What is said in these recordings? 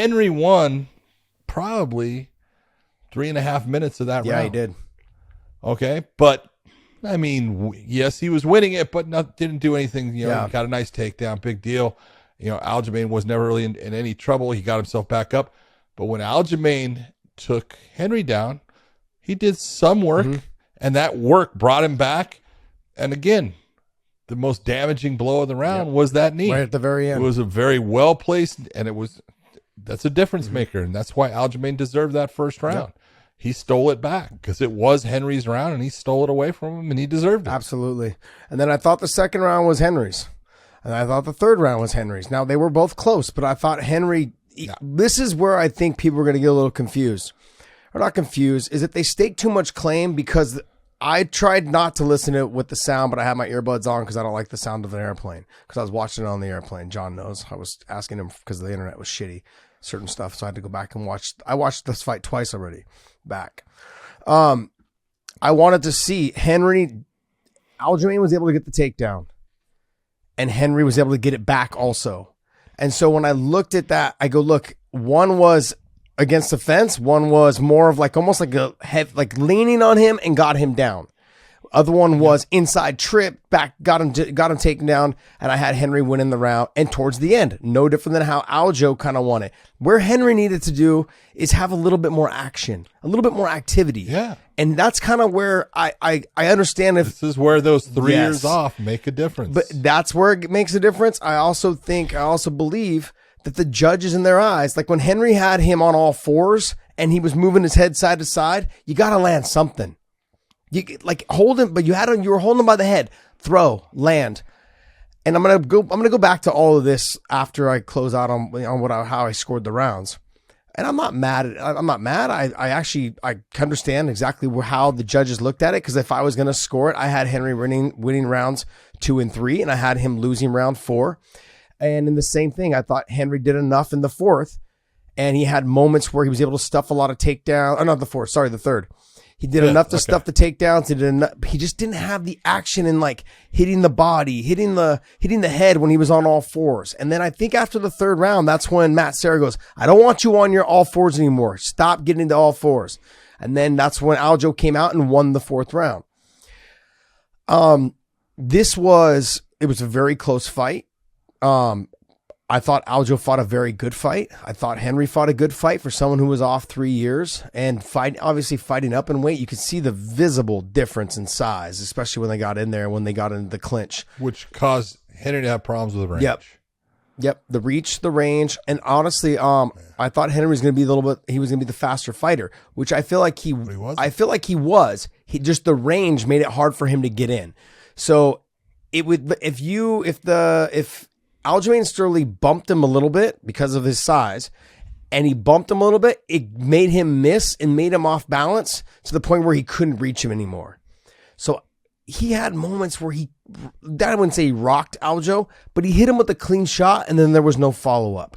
Henry won probably 3.5 minutes of that round. Yeah, he did. Okay, but I mean, yes, he was winning it, but didn't do anything. He got a nice takedown, big deal. Aljamain was never really in any trouble. He got himself back up. But when Aljamain took Henry down, he did some work, and that work brought him back. And again, the most damaging blow of the round was that knee. Right at the very end. It was a very well placed, and that's a difference maker. And that's why Aljamain deserved that first round. Yep. He stole it back because it was Henry's round, and he stole it away from him, and he deserved it. Absolutely. And then I thought the second round was Henry's. And I thought the third round was Henry's. Now, they were both close, but I thought Henry, this is where I think people are going to get a little confused. Or not confused, is that they stake too much claim, because I tried not to listen to it with the sound, but I had my earbuds on because I don't like the sound of an airplane, because I was watching it on the airplane. John knows. I was asking him because the internet was shitty, certain stuff, so I had to go back and watch. I watched this fight twice already back. I wanted to see Henry. Aljamain was able to get the takedown, and Henry was able to get it back also. And so when I looked at that, I go, look, one was against the fence, one was more of like almost like a head, like leaning on him and got him down. Other one was inside trip, back, got him taken down, and I had Henry winning the round. And towards the end, no different than how ALJO kind of won it. Where Henry needed to do is have a little bit more action, a little bit more activity. Yeah. And that's kind of where I understand if this is where those 3 years off make a difference. But that's where it makes a difference. I also believe that the judges in their eyes, like when Henry had him on all fours and he was moving his head side to side, you got to land something. You like hold him, but you were holding him by the head, throw, land. And I'm going to go back to all of this after I close out on how I scored the rounds. And I'm not mad. I understand exactly how the judges looked at it. Cause if I was going to score it, I had Henry winning rounds 2 and 3, and I had him losing round 4. And in the same thing, I thought Henry did enough in the 4th, and he had moments where he was able to stuff a lot of takedowns. Oh, not the 4th, sorry, the 3rd. He did enough to stuff the takedowns. He just didn't have the action in like hitting the body, hitting the head when he was on all fours. And then I think after the 3rd round, that's when Matt Serra goes, I don't want you on your all fours anymore. Stop getting into all fours. And then that's when ALJO came out and won the 4th round. It was a very close fight. I thought ALJO fought a very good fight. I thought Henry fought a good fight for someone who was off 3 years and obviously fighting up in weight. You could see the visible difference in size, especially when they got in there, when they got into the clinch, which caused Henry to have problems with the range. Yep. The reach, the range. And honestly, I thought Henry was going to be he was going to be the faster fighter, which I feel like he was. Just the range made it hard for him to get in. So it would, if Aljamain Sterling bumped him a little bit because of his size, and he bumped him a little bit, it made him miss and made him off balance to the point where he couldn't reach him anymore. So he had moments where I wouldn't say he rocked ALJO, but he hit him with a clean shot, and then there was no follow-up.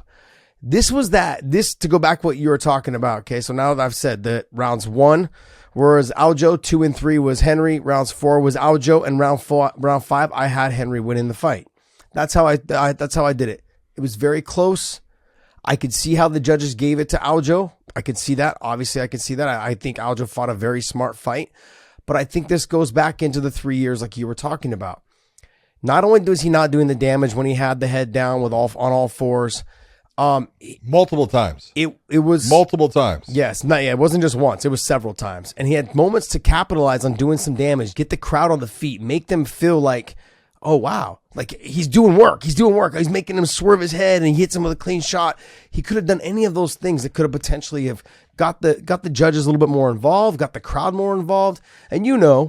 This to go back what you were talking about, okay? So now that I've said that rounds 1 was ALJO, 2 and 3 was Henry, rounds 4 was ALJO, and round 5 I had Henry winning the fight. That's how I did it. It was very close. I could see how the judges gave it to ALJO. I could see that. Obviously, I could see that. I think ALJO fought a very smart fight. But I think this goes back into the 3 years like you were talking about. Not only was he not doing the damage when he had the head down on all fours. Multiple times. It was multiple times. Yes. It wasn't just once. It was several times. And he had moments to capitalize on doing some damage, get the crowd on the feet, make them feel like, oh, wow. Like he's doing work. He's making him swerve his head, and he hits him with a clean shot. He could have done any of those things that could have potentially have got the judges a little bit more involved, got the crowd more involved. And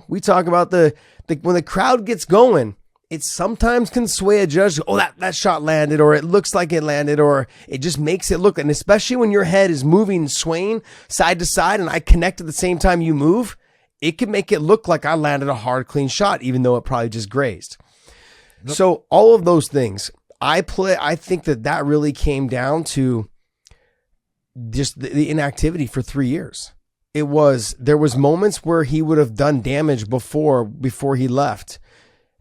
we talk about when the crowd gets going, it sometimes can sway a judge. Oh, that shot landed, or it looks like it landed, or it just makes it look. And especially when your head is moving, swaying side to side, and I connect at the same time you move, it can make it look like I landed a hard, clean shot, even though it probably just grazed. Nope. So all of those things, I think that really came down to just the inactivity for 3 years. There was moments where he would have done damage before he left,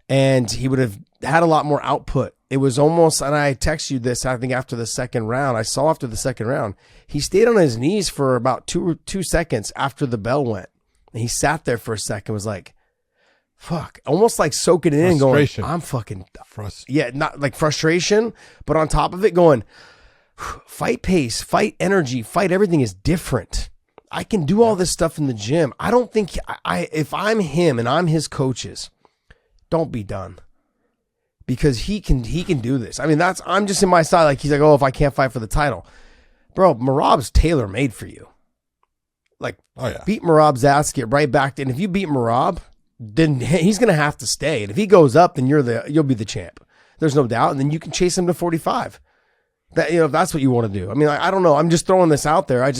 and he would have had a lot more output it was almost, and I text you this, I think after the second round, I saw after the second round, he stayed on his knees for about two seconds after the bell went. And he sat there for a second, was like, fuck, almost like soaking it in and going, I'm fucking, not like frustration, but on top of it going, fight pace, fight energy, fight everything is different. I can do all this stuff in the gym. I don't think if I'm him and I'm his coaches, don't be done. Because he can do this. I mean, I'm just in my side. Like, he's like, oh, if I can't fight for the title. Bro, Merab's tailor-made for you. Like, beat Merab's ass, get right back. And if you beat Merab, then he's going to have to stay. And if he goes up, then you'll be the champ. There's no doubt. And then you can chase him to 45. If that's what you want to do. I mean, I don't know. I'm just throwing this out there. I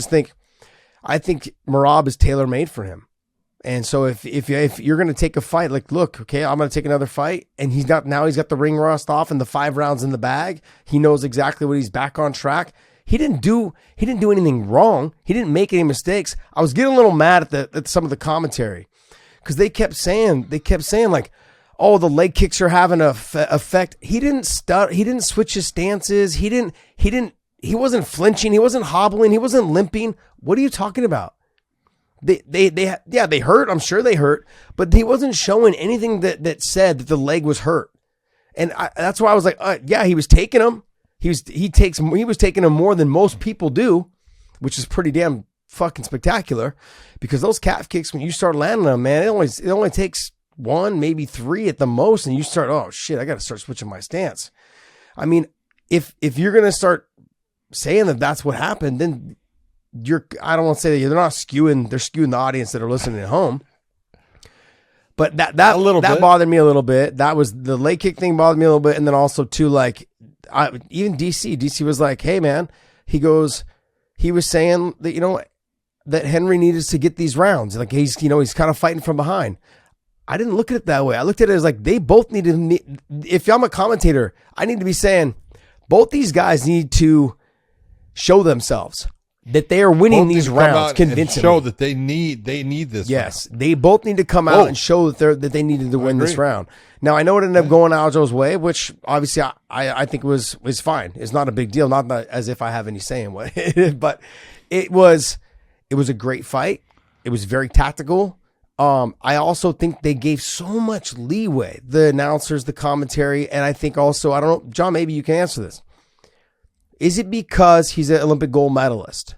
think Merab is tailor-made for him. And so if you're going to take a fight, like, look, okay, I'm going to take another fight, and he's got the ring rust off and the 5 rounds in the bag. He knows exactly what he's back on track. He didn't do anything wrong. He didn't make any mistakes. I was getting a little mad at some of the commentary because they kept saying like, oh, the leg kicks are having an effect. He didn't switch his stances. He wasn't flinching. He wasn't hobbling. He wasn't limping. What are you talking about? They hurt. I'm sure they hurt, but he wasn't showing anything that said that the leg was hurt. And that's why I was like, he was taking them. He was taking them more than most people do, which is pretty damn fucking spectacular, because those calf kicks, when you start landing them, man, it only takes 1, maybe 3 at the most. And you start, oh shit, I got to start switching my stance. I mean, if you're going to start saying that that's what happened, then I don't want to say that they're skewing the audience that are listening at home. But that bothered me a little bit. That was the leg kick thing bothered me a little bit. And then also too, like, even DC was like, hey man, he was saying that, that Henry needed to get these rounds. Like, he's kind of fighting from behind. I didn't look at it that way. I looked at it as like, they both if I'm a commentator, I need to be saying both these guys need to show themselves that they are winning these rounds convincingly. Show that they need this. Yes, round. They both need to come out and show that they needed to win this round. Now, I know it ended up going Aljo's way, which obviously I think was fine. It's not a big deal. Not as if I have any say in what, but it was a great fight. It was very tactical. I also think they gave so much leeway, the announcers, the commentary, and I think also, I don't know, John, maybe you can answer this. Is it because he's an Olympic gold medalist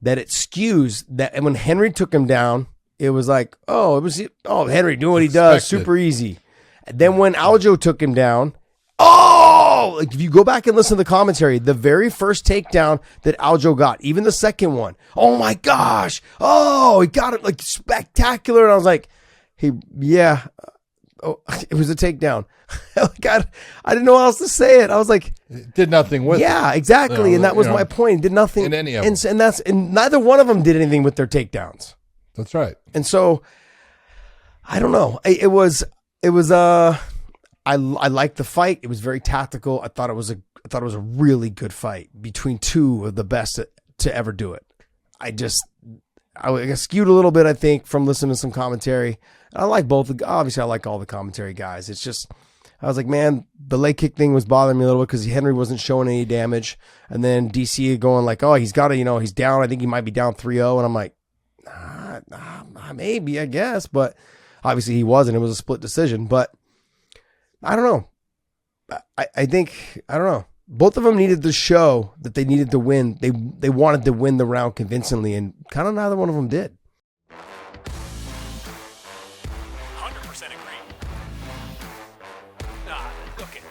that it skews that? And when Henry took him down, it was like, Henry doing what he does, super easy. And then when Aljo took him down, like, if you go back and listen to the commentary, the very first takedown that Aljo got, even the second one, oh my gosh, he got it like spectacular. And I was like, it was a takedown. God, I didn't know how else to say it. I was like, it did nothing with it. Yeah, exactly. And that was my point. It did nothing in any of them. And neither one of them did anything with their takedowns. That's right. And so I don't know. I liked the fight. It was very tactical. I thought it was a really good fight between two of the best to ever do it. I got skewed a little bit, I think, from listening to some commentary. I like both. Obviously, I like all the commentary guys. It's just, I was like, man, the leg kick thing was bothering me a little bit because Henry wasn't showing any damage. And then DC going like, oh, he's got to, he's down. I think he might be down 3-0. And I'm like, maybe, I guess. But obviously he wasn't. It was a split decision. But I don't know. I think, I don't know. Both of them needed to show that they needed to win. They wanted to win the round convincingly, and kind of neither one of them did. 100% agree. Okay.